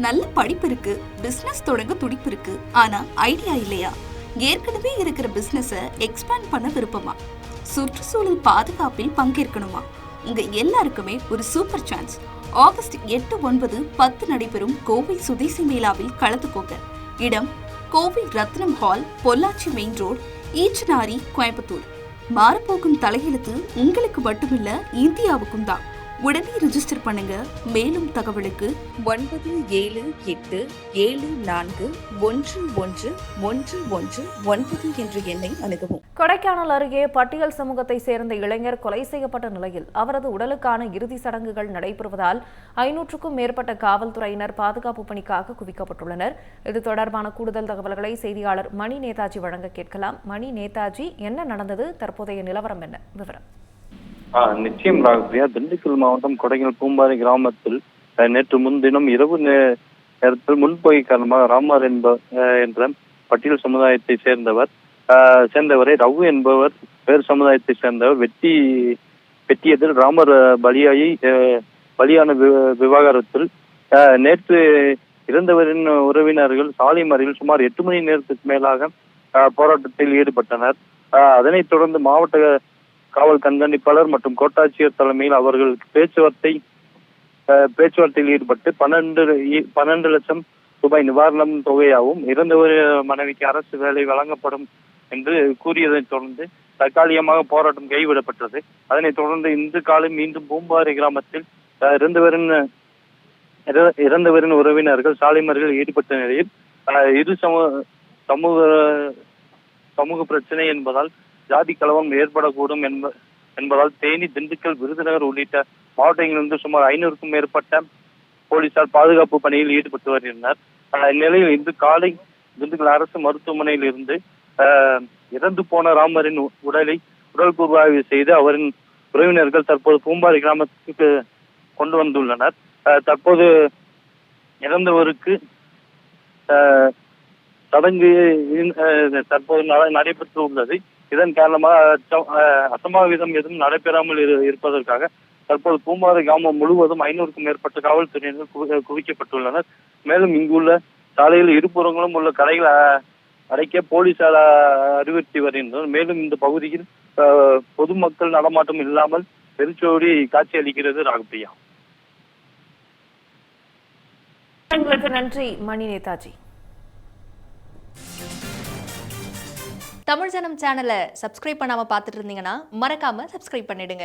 நல்ல படிப்பு இருக்கு, பிசினஸ் தொடங்க துடிப்பு இருக்கு, ஆனா ஐடியா இல்லையா? ஏற்கனவே இருக்கிற பிசினஸ எக்ஸ்பேண்ட் பண்ண விருப்பமா? சுற்றுச்சூழல் பாதுகாப்பில் பங்கேற்கணுமா? உங்க எல்லாருக்குமே ஒரு சூப்பர் சான்ஸ். ஆகஸ்ட் 8, 9, 10 நடைபெறும் கோவை சுதேசி மேளாவில் கலந்துக்கோங்க. இடம் Kovai Rathnam hall, Pollachi main road, Eachanari, Coimbatore. மாறப்போகும் தலையெழுத்து உங்களுக்கு மட்டுமில்ல, இந்தியாவுக்கும் தான். உடனே ரிஜிஸ்டர் பண்ணுங்க. மேலும் தகவலுக்கு 9774111119 என்ற எண்ணை அணுகவும். கொடைக்கானல் அருகே பட்டியல் சமூகத்தை சேர்ந்த இளைஞர் கொலை செய்யப்பட்ட நிலையில் அவரது உடலுக்கான இறுதி சடங்குகள் நடைபெறுவதால் 500க்கும் மேற்பட்ட காவல்துறையினர் பாதுகாப்பு பணிக்காக குவிக்கப்பட்டுள்ளனர். இது தொடர்பான கூடுதல் தகவல்களை செய்தியாளர் மணி நேதாஜி வழங்க கேட்கலாம். மணி நேதாஜி, என்ன நடந்தது? தற்போதைய நிலவரம் என்ன? விவரம். நிச்சயம் ராகப்பிரியா. திண்டுக்கல் மாவட்டம் கொடைக்கானல் பூம்பாறை கிராமத்தில் நேற்று முன்தினம் இரவு நேரத்தில் முன்பகை காரணமாக ராமர் என்ற பட்டியல் சமுதாயத்தை சேர்ந்தவரை ரவு என்பவர் வேறு சமுதாயத்தை சேர்ந்தவர் வெட்டியதில் ராமர் பலியான விவகாரத்தில் நேற்று இறந்தவரின் உறவினர்கள் சாலை மறியலில் சுமார் 8 மணி நேரத்துக்கு மேலாக போராட்டத்தில் ஈடுபட்டனர். அதனைத் தொடர்ந்து மாவட்ட காவல் கண்காணிப்பாளர் மற்றும் கோட்டாட்சியர் தலைமையில் அவர்கள் பேச்சுவார்த்தையில் ஈடுபட்டு 12 லட்சம் ரூபாய் நிவாரணம் தொகையாகவும் இறந்தவர் மனைவிக்கு அரசு வேலை வழங்கப்படும் என்று கூறியதைத் தொடர்ந்து தற்காலிகமாக போராட்டம் கைவிடப்பட்டது. அதனைத் தொடர்ந்து இன்று காலை மீண்டும் பூம்பாறை கிராமத்தில் இறந்தவரின் உறவினர்கள் சாலை மறியலில் ஈடுபட்ட நிலையில் இரு சமூக பிரச்சனை என்பதால் ஜாதி கலவரம் ஏற்படக்கூடும் என்பதால் தேனி, திண்டுக்கல், விருதுநகர் உள்ளிட்ட மாவட்டங்களிலிருந்து சுமார் 500க்கும் மேற்பட்ட போலீசார் பாதுகாப்பு பணியில் ஈடுபட்டு வருகின்றனர். இந்நிலையில் இன்று காலை திண்டுக்கல் அரசு மருத்துவமனையில் இருந்து இறந்து போன ராமரின் உடல் கூர்வாய்வு செய்து அவரின் உறவினர்கள் தற்போது பூம்பாறை கிராமத்துக்கு கொண்டு வந்துள்ளனர். தற்போது இறந்தவருக்கு சடங்கு தற்போது நடைபெற்று உள்ளது. இதன் காரணமாக அசம்பாவிதம் எதுவும் நடைபெறாமல் இருப்பதற்காக தற்போது பூம்பாறை கிராமம் முழுவதும் 500க்கும் மேற்பட்ட காவல்துறையினர் குவிக்கப்பட்டுள்ளனர். மேலும் இங்குள்ள சாலையில் இருபுறங்களும் உள்ள கடைகளை அடைக்க போலீசார் அறிவுறுத்தி வருகின்றனர். மேலும் இந்த பகுதியில் பொதுமக்கள் நடமாட்டம் இல்லாமல் வெறிச்சோடி காட்சி அளிக்கிறது. ராகப்பிரியா, நன்றி மணி நேதாஜி. தமிழ் ஜனம் சேனலை சப்ஸ்கிரைப் பண்ணாம பார்த்துட்டு இருந்தீங்கன்னா மறக்காம சப்ஸ்கிரைப் பண்ணிடுங்க.